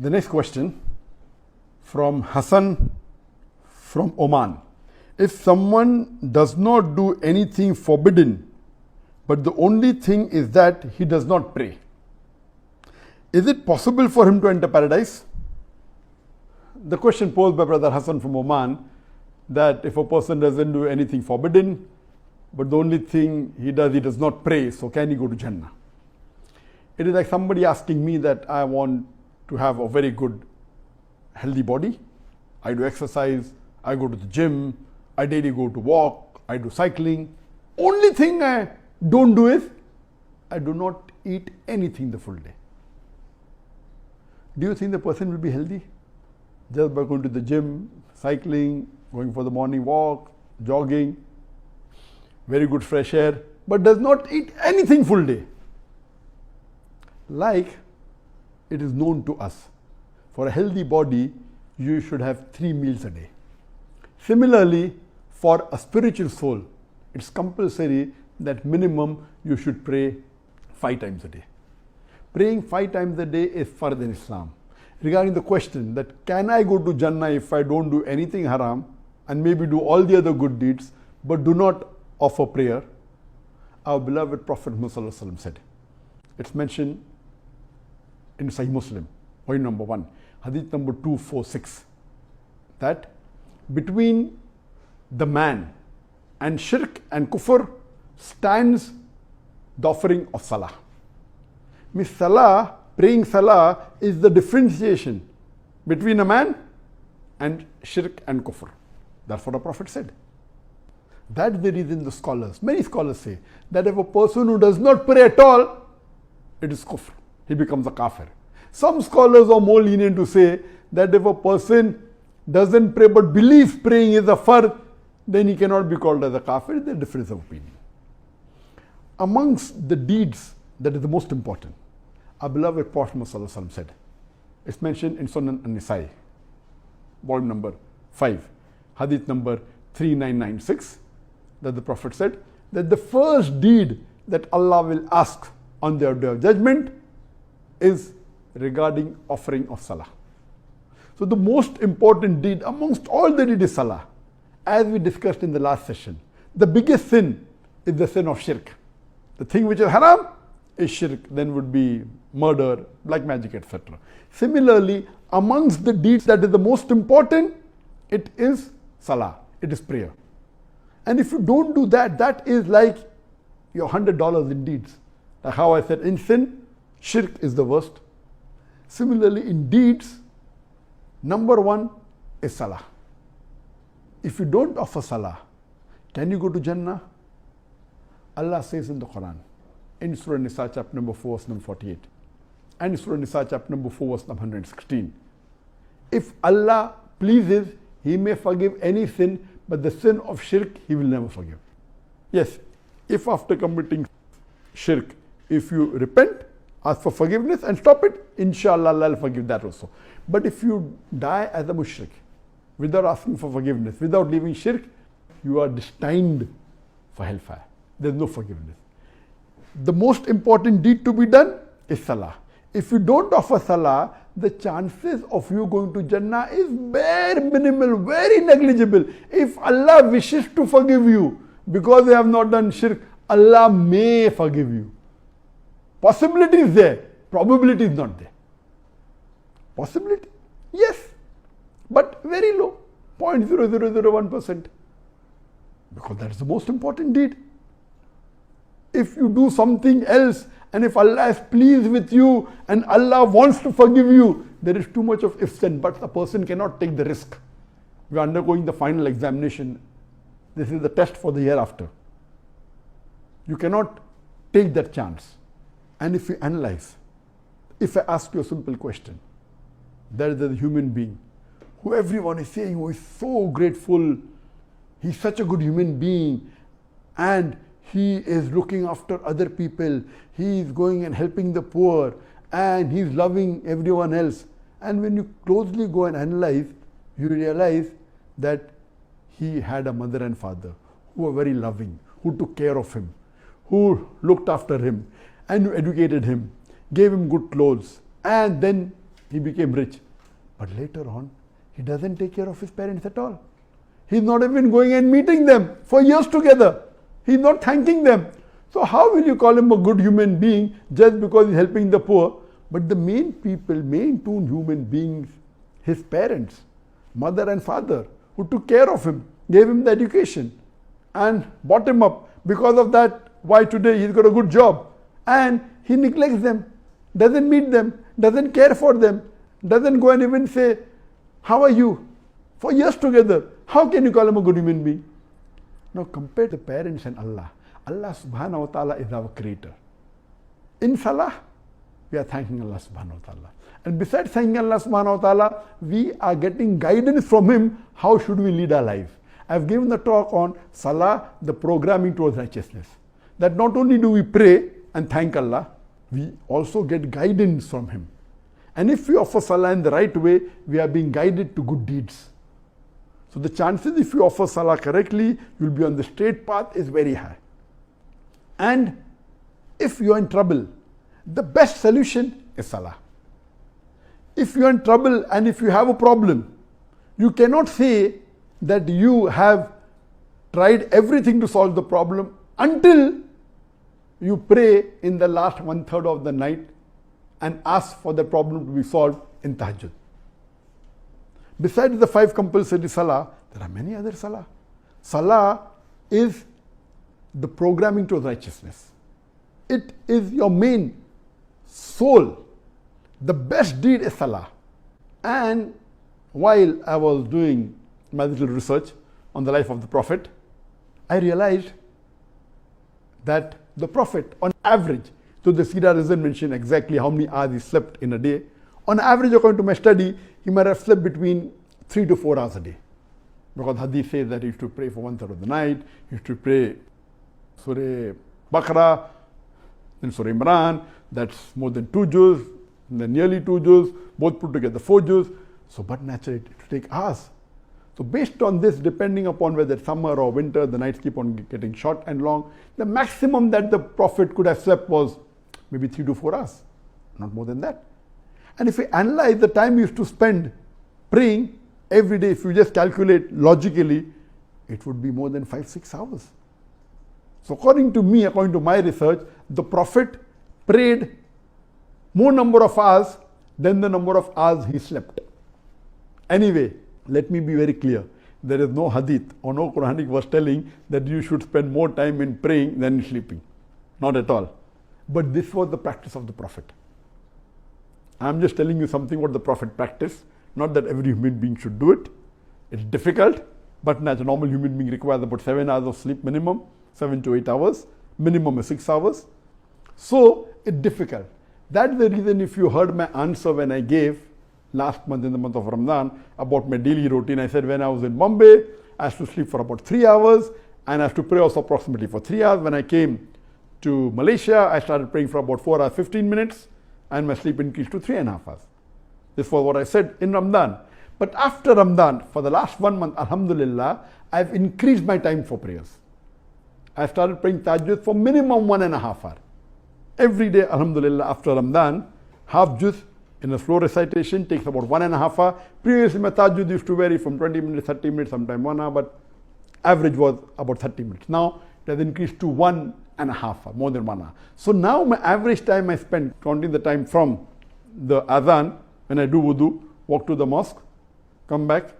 The next question from Hassan from Oman. If someone does not do anything forbidden, but the only thing is that he does not pray, is it possible for him to enter paradise? The question posed by Brother Hassan from Oman, that if a person doesn't do anything forbidden, but the only thing he does not pray, so can he go to Jannah? It is like somebody asking me that I want to have a very good, healthy body. I do exercise, I go to the gym, I daily go to walk, I do cycling. Only thing I don't do is, I do not eat anything the full day. Do you think the person will be healthy? Just by going to the gym, cycling, going for the morning walk, jogging, very good fresh air, but does not eat anything full day. Like it is known to us, for a healthy body, you should have 3 meals a day. Similarly, for a spiritual soul, it's compulsory that minimum you should pray 5 times a day. Praying 5 times a day is fard in Islam. Regarding the question that can I go to Jannah if I don't do anything haram and maybe do all the other good deeds but do not offer prayer, our beloved Prophet Muhammad said. It's mentioned in Sahih Muslim, point number 1, hadith number 246, that between the man and shirk and kufr stands the offering of salah. Means salah, praying salah, is the differentiation between a man and shirk and kufr. That's what the Prophet said. That's the reason the scholars, many scholars say, that if a person who does not pray at all, it is kufr. He becomes a kafir. Some scholars are more lenient to say that if a person doesn't pray but believes praying is a fard, then he cannot be called as a kafir. There's a difference of opinion. Amongst the deeds that is the most important, our beloved Prophet Muhammad said, it's mentioned in Sunan An-Nisa'i, volume number 5, hadith number 3996, that the Prophet said that the first deed that Allah will ask on their day of judgment is regarding offering of salah. So the most important deed amongst all the deeds is salah. As we discussed in the last session, the biggest sin is the sin of shirk. The thing which is haram is shirk, then would be murder, black magic, etc. Similarly, amongst the deeds that is the most important, it is salah, it is prayer. And if you don't do that, that is like your $100 in deeds. Like how I said, in sin, shirk is the worst. Similarly, in deeds, number 1 is salah. If you don't offer salah, can you go to Jannah? Allah says in the Quran, in Surah Nisa chapter number 4, verse number 48, and Surah Nisa chapter number 4, verse number 116. If Allah pleases, He may forgive any sin, but the sin of shirk, He will never forgive. Yes, if after committing shirk, if you repent, ask for forgiveness and stop it, inshallah Allah will forgive that also. But if you die as a mushrik, without asking for forgiveness, without leaving shirk, you are destined for hellfire. There is no forgiveness. The most important deed to be done is salah. If you don't offer salah, the chances of you going to Jannah is very minimal, very negligible. If Allah wishes to forgive you because you have not done shirk, Allah may forgive you. Possibility is there, probability is not there. Possibility? Yes, but very low, 0.0001%. Because that is the most important deed. If you do something else and if Allah is pleased with you and Allah wants to forgive you, there is too much of ifs and buts. A person cannot take the risk. We are undergoing the final examination. This is the test for the hereafter. You cannot take that chance. And if you analyze, if I ask you a simple question, there is a human being who everyone is saying, who is so grateful, he's such a good human being, and he is looking after other people, he is going and helping the poor, and he's loving everyone else. And when you closely go and analyze, you realize that he had a mother and father who were very loving, who took care of him, who looked after him, and educated him, gave him good clothes, and then he became rich. But later on, he doesn't take care of his parents at all. He's not even going and meeting them for years together. He's not thanking them. So how will you call him a good human being just because he's helping the poor? But the main people, main two human beings, his parents, mother and father, who took care of him, gave him the education and brought him up. Because of that, why today he's got a good job. And he neglects them, doesn't meet them, doesn't care for them, doesn't go and even say, how are you? For years together. How can you call him a good human being? Now compare the parents and Allah. Allah subhanahu wa ta'ala is our creator. In salah, we are thanking Allah subhanahu wa ta'ala. And besides thanking Allah subhanahu wa ta'ala, we are getting guidance from Him. How should we lead our life? I've given the talk on salah, the programming towards righteousness. That not only do we pray and thank Allah, we also get guidance from Him. And if we offer salah in the right way, we are being guided to good deeds. So the chances if you offer salah correctly, you'll be on the straight path is very high. And if you are in trouble, the best solution is salah. If you are in trouble and if you have a problem, you cannot say that you have tried everything to solve the problem until you pray in the last 1/3 of the night and ask for the problem to be solved in tahajjud. Besides the 5 compulsory salah, there are many other salah. Salah is the programming to righteousness. It is your main soul. The best deed is salah. And while I was doing my little research on the life of the Prophet, I realized that the Prophet, on average, so the Sirah doesn't mention exactly how many hours he slept in a day. On average, according to my study, he might have slept between 3 to 4 hours a day. Because Hadith says that he used to pray for 1/3 of the night, he used to pray Surah Baqarah, then Surah Imran, that's more than 2 juz, then nearly 2 juz, both put together 4 juz. So, but naturally, it would take hours. So, based on this, depending upon whether it's summer or winter, the nights keep on getting short and long. The maximum that the Prophet could have slept was maybe 3 to 4 hours, not more than that. And if we analyze the time he used to spend praying every day, if you just calculate logically, it would be more than 5-6 hours. So according to me, according to my research, the Prophet prayed more number of hours than the number of hours he slept. Anyway, let me be very clear. There is no hadith or no Quranic verse telling that you should spend more time in praying than in sleeping. Not at all. But this was the practice of the Prophet. I'm just telling you something what the Prophet practiced. Not that every human being should do it. It's difficult, but as a normal human being requires about 7 hours of sleep minimum, 7 to 8 hours. Minimum is 6 hours. So it's difficult. That's the reason if you heard my answer when I gave last month in the month of Ramadan about my daily routine, I said when I was in Bombay, I used to sleep for about 3 hours and I have to pray also approximately for 3 hours. When I came to Malaysia, I started praying for about 4 hours 15 minutes and my sleep increased to 3.5 hours. This was what I said in Ramadan. But after Ramadan, for the last 1 month, Alhamdulillah, I've increased my time for prayers. I started praying tahajjud for minimum 1.5 hours. Every day, Alhamdulillah, after Ramadan, half juz in a slow recitation takes about 1.5 hours. Previously, my tahajjud used to vary from 20 minutes, 30 minutes, sometimes 1 hour, but average was about 30 minutes. Now, it has increased to 1.5 hours, more than 1 hour. So now my average time I spend, counting the time from the adhan, when I do wudu, walk to the mosque, come back,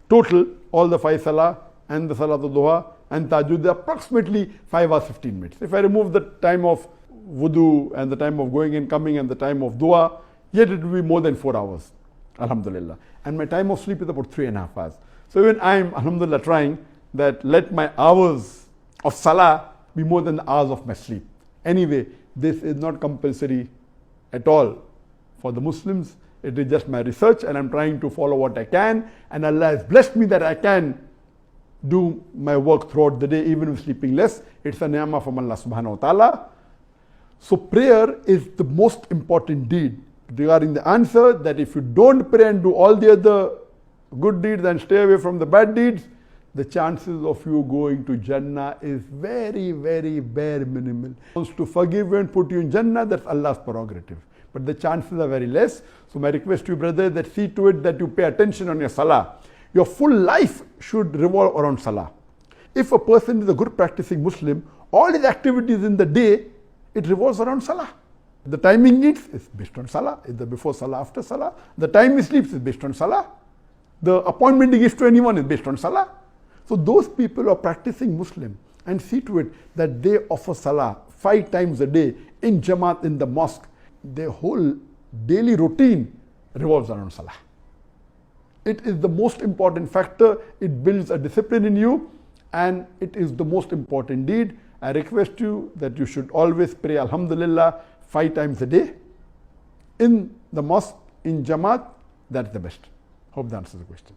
total, all the 5 salah and the salatul duha and tahajjud, approximately 5 hours 15 minutes. If I remove the time of wudu and the time of going and coming and the time of dua, yet it will be more than 4 hours, Alhamdulillah. And my time of sleep is about 3.5 hours. So even I am, Alhamdulillah, trying that let my hours of salah be more than the hours of my sleep. Anyway, this is not compulsory at all for the Muslims. It is just my research and I'm trying to follow what I can. And Allah has blessed me that I can do my work throughout the day, even with sleeping less. It's a ni'mah from Allah subhanahu wa ta'ala. So prayer is the most important deed. Regarding the answer that if you don't pray and do all the other good deeds and stay away from the bad deeds, the chances of you going to Jannah is very, very bare minimal. He wants to forgive you and put you in Jannah, that's Allah's prerogative. but the chances are very less. So my request to you, brother, that see to it that you pay attention on your salah. Your full life should revolve around salah. If a person is a good practicing Muslim, all his activities in the day, it revolves around salah. The timing he eats is based on salah, either before salah, after salah. The time he sleeps is based on salah. The appointment he gives to anyone is based on salah. So those people who are practicing Muslim and see to it that they offer salah 5 times a day in Jamaat in the mosque, their whole daily routine revolves around salah. It is the most important factor. It builds a discipline in you, and it is the most important deed. I request you that you should always pray Alhamdulillah 5 times a day in the mosque, in Jamaat. That's the best. Hope that answers the question.